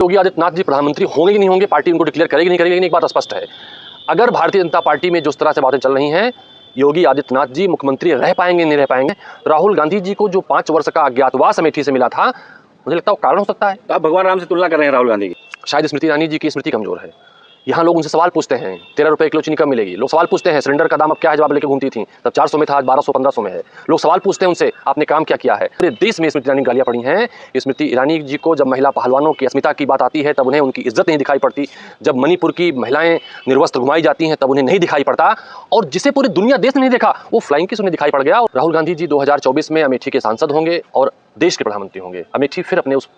योगी आदित्यनाथ जी प्रधानमंत्री होंगे कि नहीं होंगे, पार्टी उनको डिक्लेयर करेगी नहीं करेगी, लेकिन एक बात स्पष्ट है, अगर भारतीय जनता पार्टी में जिस तरह से बातें चल रही हैं, योगी आदित्यनाथ जी मुख्यमंत्री रह पाएंगे नहीं रह पाएंगे। राहुल गांधी जी को जो 5 वर्ष का अज्ञातवास अमेठी से मिला था, मुझे लगता है वो कारण हो सकता है। तो आप भगवान राम से तुलना कर रहे हैं राहुल गांधी की? शायद स्मृति ईरानी जी की स्मृति कमजोर है। यहाँ लोग उनसे सवाल पूछते हैं 13 रुपए किलो चीनी कब मिलेगी, लोग सवाल पूछते हैं सिलेंडर का दाम अब क्या है, जवाब लेके घूमती थी तब 400 में था, आज 1200 1500 में है। लोग सवाल पूछते हैं उनसे आपने काम क्या किया है। पूरे देश में स्मृति ईरानी गालियां पड़ी हैं। स्मृति ईरानी जी को जब महिला पहलवानों की अस्मिता की बात आती है तब उन्हें उनकी इज्जत नहीं दिखाई पड़ती, जब मणिपुर की महिलाएं निर्वस्त्र घुमाई जाती हैं तब उन्हें नहीं दिखाई पड़ता, और जिसे पूरी दुनिया देश ने नहीं देखा वो फ्लाइंग किस उन्हें दिखाई पड़ गया। राहुल गांधी जी 2024 में अमेठी के सांसद होंगे और देश के प्रधानमंत्री होंगे। अमेठी फिर अपने उस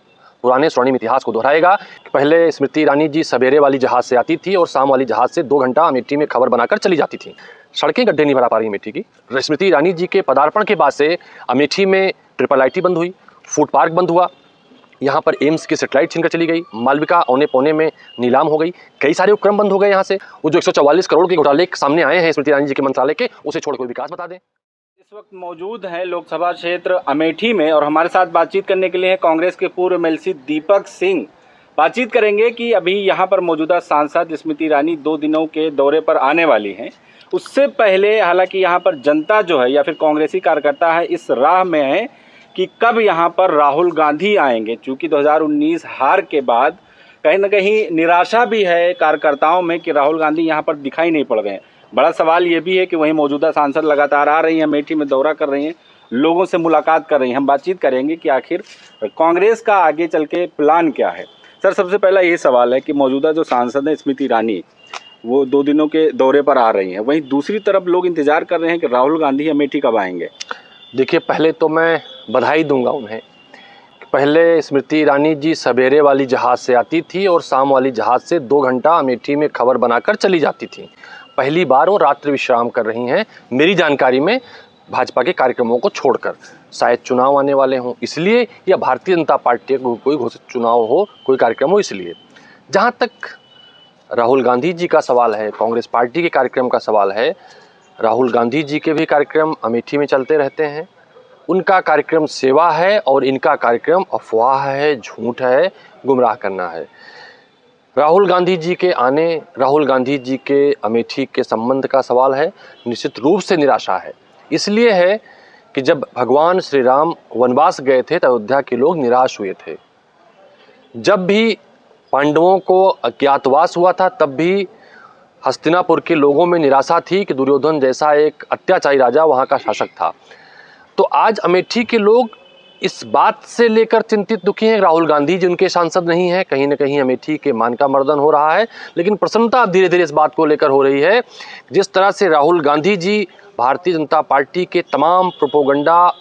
पुराने स्वर्णिम इतिहास को दोहराएगा। पहले स्मृति ईरानी जी सवेरे वाली जहाज से आती थी और शाम वाली जहाज से 2 घंटा अमेठी में खबर बनाकर चली जाती थी। सड़कें गड्ढे नहीं भरा पा रही अमेठी की। स्मृति ईरानी जी के पदार्पण के बाद से अमेठी में ट्रिपल IT बंद हुई, फूड पार्क बंद हुआ, यहाँ पर एम्स की सेटेलाइट छीनकर चली गई, मालविका औने पौने में नीलाम हो गई, कई सारे उपक्रम बंद हो गए। यहाँ से वो जो 144 करोड़ के घोटाले सामने आए हैं स्मृति ईरानी जी के मंत्रालय के, उसे छोड़ कोई विकास बता दें। इस वक्त मौजूद हैं लोकसभा क्षेत्र अमेठी में और हमारे साथ बातचीत करने के लिए हैं कांग्रेस के पूर्व MLC दीपक सिंह। बातचीत करेंगे कि अभी यहाँ पर मौजूदा सांसद स्मृति ईरानी 2 दिनों के दौरे पर आने वाली हैं। उससे पहले हालांकि यहाँ पर जनता जो है या फिर कांग्रेसी कार्यकर्ता है इस राह में है कि कब यहाँ पर राहुल गांधी आएंगे, चूँकि 2019 हार के बाद कहीं ना कहीं निराशा भी है कार्यकर्ताओं में कि राहुल गांधी यहाँ पर दिखाई नहीं पड़ रहे हैं। बड़ा सवाल ये भी है कि वहीं मौजूदा सांसद लगातार आ रही हैं, अमेठी में दौरा कर रही हैं, लोगों से मुलाकात कर रही हैं। हम बातचीत करेंगे कि आखिर कांग्रेस का आगे चल के प्लान क्या है। सर, सबसे पहला ये सवाल है कि मौजूदा जो सांसद हैं स्मृति ईरानी, वो 2 दिनों के दौरे पर आ रही हैं, वहीं दूसरी तरफ लोग इंतजार कर रहे हैं कि राहुल गांधी अमेठी कब आएंगे। देखिए, पहले तो मैं बधाई दूंगा उन्हें। पहले स्मृति ईरानी जी सवेरे वाली जहाज़ से आती थी और शाम वाली जहाज़ से 2 घंटा अमेठी में खबर बनाकर चली जाती थी। पहली बार वो रात्रि विश्राम कर रही हैं मेरी जानकारी में, भाजपा के कार्यक्रमों को छोड़कर। शायद चुनाव आने वाले हों इसलिए, या भारतीय जनता पार्टी का कोई घोषित चुनाव हो, कोई कार्यक्रम हो इसलिए। जहाँ तक राहुल गांधी जी का सवाल है, कांग्रेस पार्टी के कार्यक्रम का सवाल है, राहुल गांधी जी के भी कार्यक्रम अमेठी में चलते रहते हैं। उनका कार्यक्रम सेवा है और इनका कार्यक्रम अफवाह है, झूठ है, गुमराह करना है। राहुल गांधी जी के आने, राहुल गांधी जी के अमेठी के संबंध का सवाल है, निश्चित रूप से निराशा है। इसलिए है कि जब भगवान श्री राम वनवास गए थे तो अयोध्या के लोग निराश हुए थे। जब भी पांडवों को अज्ञातवास हुआ था तब भी हस्तिनापुर के लोगों में निराशा थी कि दुर्योधन जैसा एक अत्याचारी राजा वहाँ का शासक था। तो आज अमेठी के लोग इस बात से लेकर चिंतित दुखी हैं, राहुल गांधी जी उनके सांसद नहीं हैं, कहीं ना कहीं अमेठी के मान का मर्दन हो रहा है। लेकिन प्रसन्नता धीरे धीरे इस बात को लेकर हो रही है, जिस तरह से राहुल गांधी जी भारतीय जनता पार्टी के तमाम प्रोपोगंडा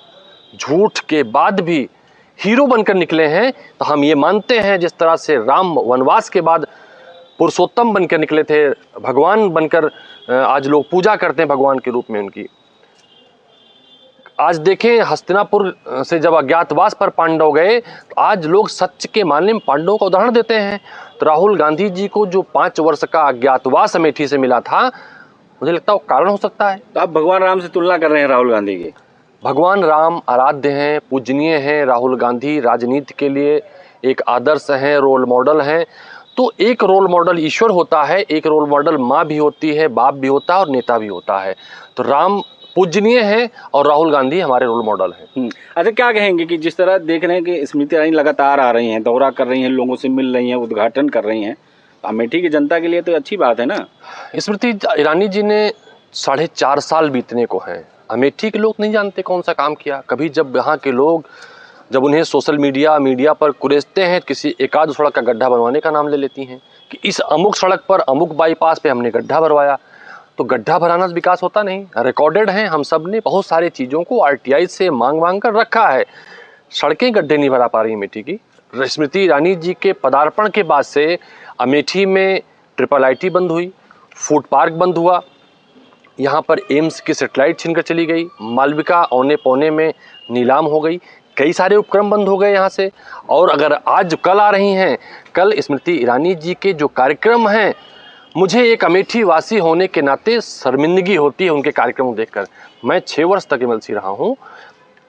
झूठ के बाद भी हीरो बनकर निकले हैं, तो हम ये मानते हैं जिस तरह से राम वनवास के बाद पुरुषोत्तम बनकर निकले थे, भगवान बनकर आज लोग पूजा करते हैं भगवान के रूप में उनकी। आज देखें, हस्तिनापुर से जब अज्ञातवास पर पांडव गए तो आज लोग सच के मामले में पांडवों का उदाहरण देते हैं। तो राहुल गांधी जी को जो 5 वर्ष का अज्ञातवास अमेठी से मिला था, मुझे लगता है वो कारण हो सकता है। तो आप भगवान राम से तुलना कर रहे हैं राहुल गांधी की? भगवान राम आराध्य हैं, पूजनीय हैं। राहुल गांधी राजनीति के लिए एक आदर्श हैं, रोल मॉडल हैं। तो एक रोल मॉडल ईश्वर होता है, एक रोल मॉडल माँ भी होती है, बाप भी होता है और नेता भी होता है। तो राम पूजनीय है और राहुल गांधी हमारे रोल मॉडल हैं। अच्छा, क्या कहेंगे कि जिस तरह देख रहे हैं कि स्मृति ईरानी लगातार आ रही हैं, दौरा कर रही हैं, लोगों से मिल रही हैं, उद्घाटन कर रही हैं, अमेठी की जनता के लिए तो अच्छी बात है ना। स्मृति ईरानी जी ने 4.5 साल बीतने को हैं, अमेठी के लोग नहीं जानते कौन सा काम किया। कभी जब यहाँ के लोग जब उन्हें सोशल मीडिया पर कुरेदते हैं, किसी एकाध सड़क का गड्ढा बनवाने का नाम ले लेती हैं कि इस अमुक सड़क पर अमुक बाईपास पे हमने गड्ढा भरवाया। तो गड्ढा भराना विकास होता नहीं। रिकॉर्डेड हैं, हम सब ने बहुत सारी चीज़ों को RTI से मांग कर रखा है। सड़कें गड्ढे नहीं भरा पा रही अमेठी की। स्मृति ईरानी जी के पदार्पण के बाद से अमेठी में ट्रिपल IT बंद हुई, फूड पार्क बंद हुआ, यहाँ पर एम्स की सेटेलाइट छीनकर चली गई, मालविका औने पौने में नीलाम हो गई, कई सारे उपक्रम बंद हो गए यहाँ से। और अगर आज कल आ रही हैं, कल स्मृति ईरानी जी के जो कार्यक्रम हैं, मुझे एक अमेठी वासी होने के नाते शर्मिंदगी होती है उनके कार्यक्रम देखकर। मैं 6 वर्ष तक MLC रहा हूँ,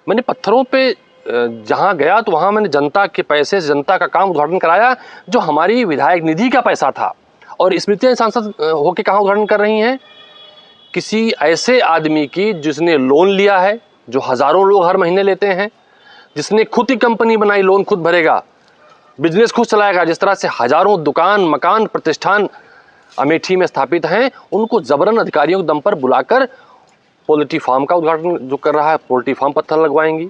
मैंने पत्थरों पे जहाँ गया तो वहाँ मैंने जनता के पैसे से जनता का काम उद्घाटन कराया, जो हमारी विधायक निधि का पैसा था। और स्मृति सांसद होके कहाँ उद्घाटन कर रही हैं? किसी ऐसे आदमी की जिसने लोन लिया है, जो हज़ारों लोग हर महीने लेते हैं, जिसने खुद ही कंपनी बनाई, लोन खुद भरेगा, बिजनेस खुद चलाएगा। जिस तरह से हज़ारों दुकान, मकान, प्रतिष्ठान अमेठी में स्थापित हैं, उनको जबरन अधिकारियों के दम पर बुलाकर पोल्ट्री फार्म का उद्घाटन जो कर रहा है, पोल्ट्री फार्म पत्थर लगवाएंगी।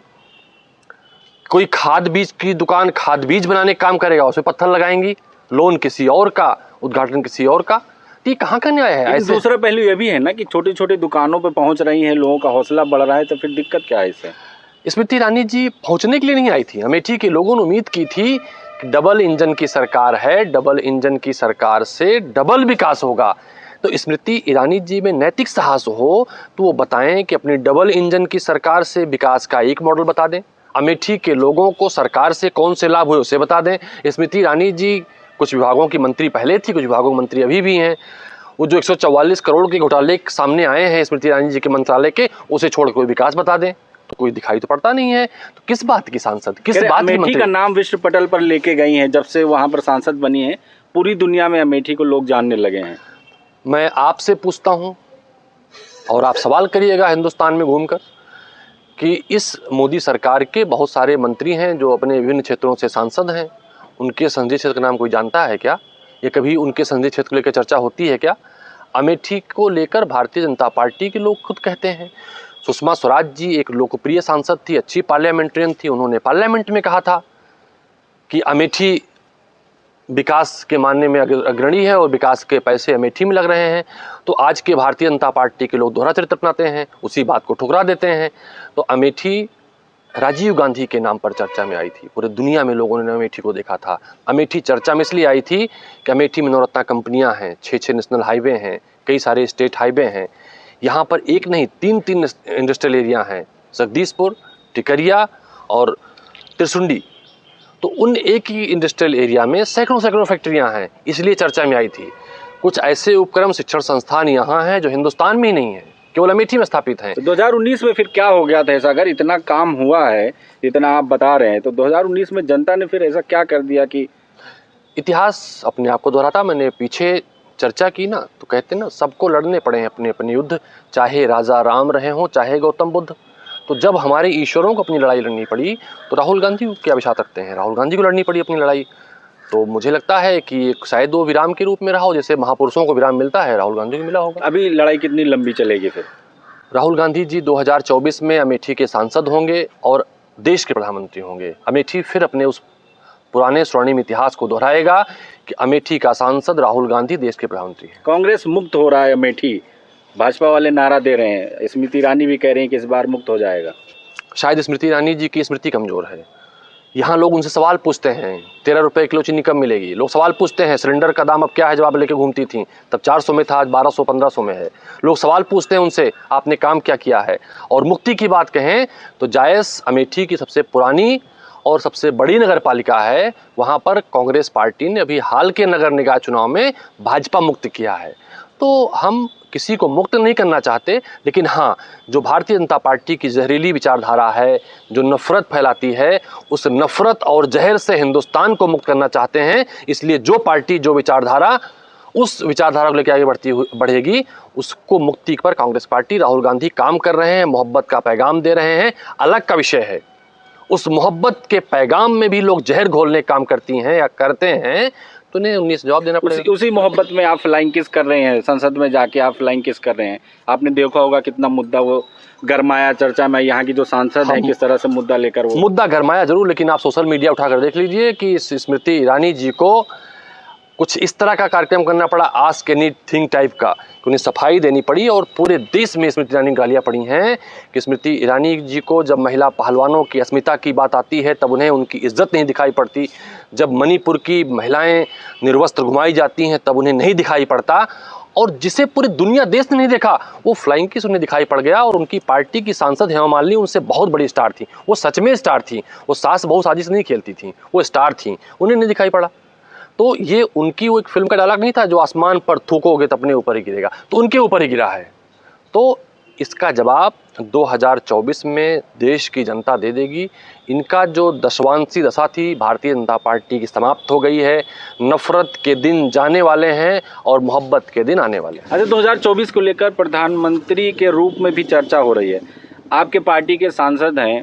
कोई खाद बीज की दुकान, खाद बीज बनाने का काम करेगा, उसमें पत्थर लगाएंगी। लोन किसी और का, उद्घाटन किसी और का। ये कहाँ का न्याय है? ऐसे दूसरा पहलू ये भी है ना कि छोटी छोटी दुकानों पे पहुंच रही हैं, लोगों का हौसला बढ़ रहा है, तो फिर दिक्कत क्या है इससे? स्मृति ईरानी जी पहुंचने के लिए नहीं आई थी। अमेठी के लोगों ने उम्मीद की थी कि डबल इंजन की सरकार है, डबल इंजन की सरकार से डबल विकास होगा। तो स्मृति ईरानी जी में नैतिक साहस हो तो वो बताएं कि अपनी डबल इंजन की सरकार से विकास का एक मॉडल बता दें। अमेठी के लोगों को सरकार से कौन से लाभ हुए उसे बता दें। स्मृति ईरानी जी कुछ विभागों की मंत्री पहले थी, कुछ विभागों की मंत्री अभी भी हैं। वो जो 144 करोड़ के घोटाले सामने आए हैं स्मृति ईरानी जी के मंत्रालय के, उसे छोड़ कोई विकास बता दें। तो कोई दिखाई तो पड़ता नहीं है। तो किस बात की सांसद, किस बात की अमेठी मंत्री? का नाम विश्व पटल पर लेके गई हैं, जब से वहां पर सांसद बनी है, पूरी दुनिया में अमेठी को लोग जानने लगे हैं। मैं आपसे पूछता हूं और आप सवाल करिएगा हिंदुस्तान में घूमकर कि इस मोदी सरकार के बहुत सारे मंत्री हैं जो अपने विभिन्न क्षेत्रों से सांसद हैं। उनके संसदीय क्षेत्र का नाम कोई जानता है क्या? ये कभी उनके संसदीय क्षेत्र को लेकर चर्चा होती है क्या? अमेठी को लेकर भारतीय जनता पार्टी के लोग खुद कहते हैं। सुषमा स्वराज जी एक लोकप्रिय सांसद थी, अच्छी पार्लियामेंट्रियन थी। उन्होंने पार्लियामेंट में कहा था कि अमेठी विकास के मानने में अग्रणी है और विकास के पैसे अमेठी में लग रहे हैं। तो आज के भारतीय जनता पार्टी के लोग दोहरा चरित्र अपनाते हैं, उसी बात को ठुकरा देते हैं। तो अमेठी राजीव गांधी के नाम पर चर्चा में आई थी। पूरे दुनिया में लोगों ने अमेठी को देखा था। अमेठी चर्चा में इसलिए आई थी कि अमेठी में नवरत्ना कंपनियां हैं, 6 नेशनल हाईवे हैं, कई सारे स्टेट हाईवे हैं। यहाँ पर एक नहीं, 3 इंडस्ट्रियल एरिया हैं, जगदीशपुर, टिकरिया और त्रिशुंडी। तो उन एक ही इंडस्ट्रियल एरिया में सैकड़ों फैक्ट्रियां हैं, इसलिए चर्चा में आई थी। कुछ ऐसे उपक्रम शिक्षण संस्थान यहाँ हैं जो हिंदुस्तान में ही नहीं है, केवल अमेठी में स्थापित हैं। तो 2019 में फिर क्या हो गया था ऐसा? अगर इतना काम हुआ है, इतना आप बता रहे हैं, तो 2019 में जनता ने फिर ऐसा क्या कर दिया कि? इतिहास अपने आप को दोहराता। मैंने पीछे चर्चा की ना, तो कहते ना सबको लड़ने पड़े हैं अपने अपने युद्ध, चाहे राजा राम रहे हों, चाहे गौतम बुद्ध। तो जब हमारे ईश्वरों को अपनी लड़ाई लड़नी पड़ी तो राहुल गांधी को क्या विषाद रखते हैं? राहुल गांधी को लड़नी पड़ी अपनी लड़ाई। तो मुझे लगता है कि शायद वो विराम के रूप में रहा हो, जैसे महापुरुषों को विराम मिलता है, राहुल गांधी को मिला होगा। अभी लड़ाई कितनी लंबी चलेगी फिर? राहुल गांधी जी 2024 में अमेठी के सांसद होंगे और देश के प्रधानमंत्री होंगे। अमेठी फिर अपने उस पुराने स्वर्णिम इतिहास को दोहराएगा कि अमेठी का सांसद राहुल गांधी देश के प्रधानमंत्री हैं। कांग्रेस मुक्त हो रहा है अमेठी, भाजपा वाले नारा दे रहे हैं, स्मृति ईरानी भी कह रही हैं कि इस बार मुक्त हो जाएगा। शायद स्मृति ईरानी जी की स्मृति कमजोर है। यहाँ लोग उनसे सवाल पूछते हैं 13 रुपये किलो चीनी कब मिलेगी। लोग सवाल पूछते हैं सिलेंडर का दाम अब क्या है, जब आप लेके घूमती थी तब 400 में था, आज 1200-1500 में है। लोग सवाल पूछते हैं उनसे आपने काम क्या किया है। और मुक्ति की बात कहें तो जायस अमेठी की सबसे पुरानी और सबसे बड़ी नगर पालिका है। वहाँ पर कांग्रेस पार्टी ने अभी हाल के नगर निकाय चुनाव में भाजपा मुक्त किया है। तो हम किसी को मुक्त नहीं करना चाहते, लेकिन हाँ, जो भारतीय जनता पार्टी की जहरीली विचारधारा है, जो नफरत फैलाती है, उस नफरत और जहर से हिंदुस्तान को मुक्त करना चाहते हैं। इसलिए जो पार्टी जो विचारधारा उस विचारधारा को लेकर आगे बढ़ेगी, उसको मुक्ति पर कांग्रेस पार्टी, राहुल गांधी काम कर रहे हैं, मोहब्बत का पैगाम दे रहे हैं। अलग का विषय है उस मोहब्बत के पैगाम में भी लोग जहर घोलने काम करती हैं या करते हैं, तो उन्हें 19 जवाब देना पड़ेगा। उसी मोहब्बत में आप फ्लाइंग किस कर रहे हैं, संसद में जाके आप फ्लाइंग किस कर रहे हैं। आपने देखा होगा कितना मुद्दा वो गरमाया चर्चा में, यहाँ की जो सांसद हैं किस तरह से मुद्दा लेकर वो मुद्दा गरमाया जरूर, लेकिन आप सोशल मीडिया उठाकर देख लीजिए कि स्मृति ईरानी जी को कुछ इस तरह का कार्यक्रम करना पड़ा, आस्क एनीथिंग टाइप का, कि उन्हें सफाई देनी पड़ी। और पूरे देश में स्मृति ईरानी गालियाँ पड़ी हैं कि स्मृति ईरानी जी को जब महिला पहलवानों की अस्मिता की बात आती है तब उन्हें उनकी इज्जत नहीं दिखाई पड़ती, जब मणिपुर की महिलाएं निर्वस्त्र घुमाई जाती हैं तब उन्हें नहीं दिखाई पड़ता। और जिसे पूरी दुनिया देश ने नहीं देखा वो फ्लाइंग किस उन्हें दिखाई पड़ गया। और उनकी पार्टी की सांसद हेमा मालिनी उनसे बहुत बड़ी स्टार थी, वो सच में स्टार थी, वो सास बहू साजिश नहीं खेलती थी, वो स्टार थी, उन्हें नहीं दिखाई पड़ा। तो ये उनकी वो एक फिल्म का डायलॉग नहीं था, जो आसमान पर थूकोगे तो अपने ऊपर ही गिरेगा, तो उनके ऊपर ही गिरा है। तो इसका जवाब 2024 में देश की जनता दे देगी। इनका जो दशवांशी दशा थी भारतीय जनता पार्टी की समाप्त हो गई है। नफरत के दिन जाने वाले हैं और मोहब्बत के दिन आने वाले हैं। अच्छा, 2024 को लेकर प्रधानमंत्री के रूप में भी चर्चा हो रही है। आपके पार्टी के सांसद हैं,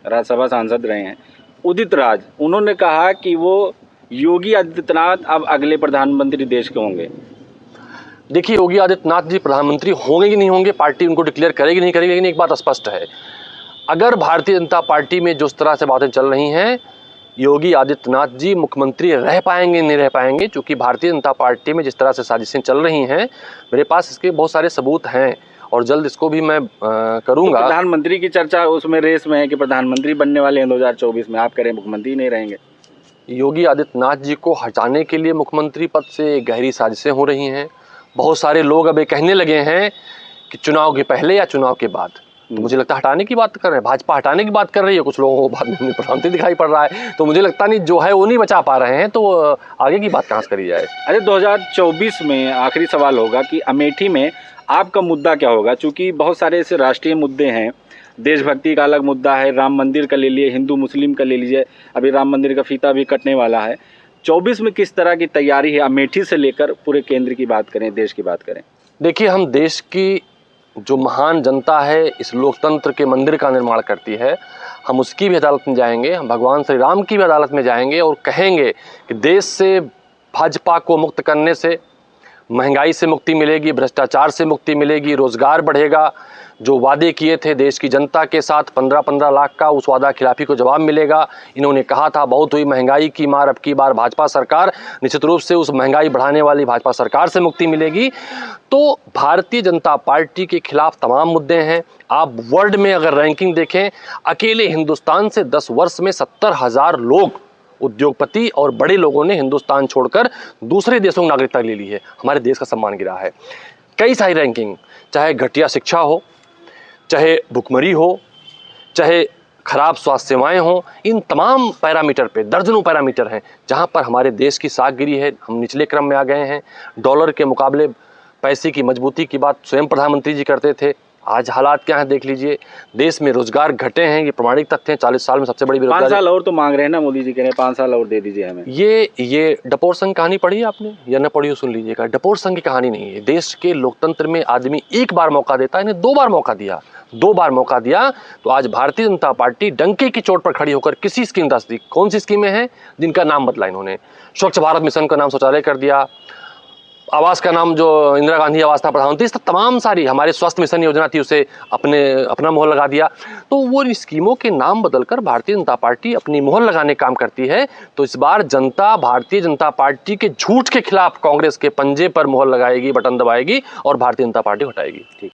राज्यसभा सांसद रहे हैं उदित राज, उन्होंने कहा कि वो योगी आदित्यनाथ अब अगले प्रधानमंत्री देश के होंगे। देखिए, योगी आदित्यनाथ जी प्रधानमंत्री होंगे कि नहीं होंगे, पार्टी उनको डिक्लेयर करेगी नहीं करेगी, लेकिन एक बात स्पष्ट है, अगर भारतीय जनता पार्टी में जिस तरह से बातें चल रही हैं, योगी आदित्यनाथ जी मुख्यमंत्री रह पाएंगे नहीं रह पाएंगे, क्योंकि भारतीय जनता पार्टी में जिस तरह से साजिशें चल रही हैं, मेरे पास इसके बहुत सारे सबूत हैं और जल्द इसको भी मैं करूंगा। तो प्रधानमंत्री की चर्चा उसमें रेस में है कि प्रधानमंत्री बनने वाले हैं 2024 में, आप करें मुख्यमंत्री नहीं रहेंगे। योगी आदित्यनाथ जी को हटाने के लिए मुख्यमंत्री पद से गहरी साजिशें हो रही हैं। बहुत सारे लोग अब ये कहने लगे हैं कि चुनाव के पहले या चुनाव के बाद। तो मुझे लगता है हटाने की बात कर रहे हैं, भाजपा हटाने की बात कर रही है। कुछ लोगों को बाद में प्रधानमंत्री दिखाई पड़ रहा है, तो मुझे लगता नहीं जो है वो नहीं बचा पा रहे हैं, तो आगे की बात कहाँ से करी जाए। अरे 2024 में आखिरी सवाल होगा कि अमेठी में आपका मुद्दा क्या होगा, क्योंकि बहुत सारे ऐसे राष्ट्रीय मुद्दे हैं। देशभक्ति का अलग मुद्दा है, राम मंदिर का ले लिए, हिंदू मुस्लिम का ले लीजिए, अभी राम मंदिर का फीता भी कटने वाला है। 24 में किस तरह की तैयारी है अमेठी से लेकर पूरे केंद्र की बात करें, देश की बात करें? देखिए, हम देश की जो महान जनता है, इस लोकतंत्र के मंदिर का निर्माण करती है, हम उसकी भी अदालत में जाएंगे, हम भगवान श्री राम की भी अदालत में जाएंगे और कहेंगे कि देश से भाजपा को मुक्त करने से महंगाई से मुक्ति मिलेगी, भ्रष्टाचार से मुक्ति मिलेगी, रोजगार बढ़ेगा। जो वादे किए थे देश की जनता के साथ 15-15 लाख का, उस वादा खिलाफी को जवाब मिलेगा। इन्होंने कहा था बहुत हुई महंगाई की मार, अब की बार भाजपा सरकार, निश्चित रूप से उस महंगाई बढ़ाने वाली भाजपा सरकार से मुक्ति मिलेगी। तो भारतीय जनता पार्टी के खिलाफ तमाम मुद्दे हैं। आप वर्ल्ड में अगर रैंकिंग देखें, अकेले हिंदुस्तान से 10 वर्ष में 70,000 लोग, उद्योगपति और बड़े लोगों ने हिंदुस्तान छोड़कर दूसरे देशों की नागरिकता ले ली है। हमारे देश का सम्मान गिरा है। कई सारी रैंकिंग, चाहे घटिया शिक्षा हो, चाहे भुखमरी हो, चाहे खराब स्वास्थ्य सेवाएं हो, इन तमाम पैरामीटर पे दर्जनों पैरामीटर हैं जहां पर हमारे देश की साख गिरी है। हम निचले क्रम में आ गए हैं। डॉलर के मुकाबले पैसे की मजबूती की बात स्वयं प्रधानमंत्री जी करते थे। आज हालात क्या है देख लीजिए। देश में रोजगार घटे हैं, ये प्रमाणिक तथ्य हैं। 40 साल में सबसे बड़ी बेरोजगारी। 5 साल और तो मांग रहे हैं ना मोदी जी, कह रहे हैं 5 साल और दे दीजिए हमें। ये डपोर संघ कहानी पढ़ी है आपने या न पढ़ी हो, सुन लीजिएगा। डपोर संघ की कहानी नहीं है। देश के लोकतंत्र में आदमी एक बार मौका देता है, इन्हें 2 बार मौका दिया, 2 बार मौका दिया। तो आज भारतीय जनता पार्टी डंके की चोट पर खड़ी होकर किसी स्कीम दस दी। कौन सी स्कीमें हैं जिनका नाम बदला इन्होंने? स्वच्छ भारत मिशन का नाम शौचालय कर दिया, आवास का नाम जो इंदिरा गांधी आवास था प्रधानमंत्री, इस तमाम सारी हमारे स्वास्थ्य मिशन योजना थी उसे अपना मोहर लगा दिया। तो वो स्कीमों के नाम बदलकर भारतीय जनता पार्टी अपनी मोहर लगाने काम करती है। तो इस बार जनता भारतीय जनता पार्टी के झूठ के खिलाफ कांग्रेस के पंजे पर मोहर लगाएगी, बटन दबाएगी और भारतीय जनता पार्टी हटाएगी। ठीक।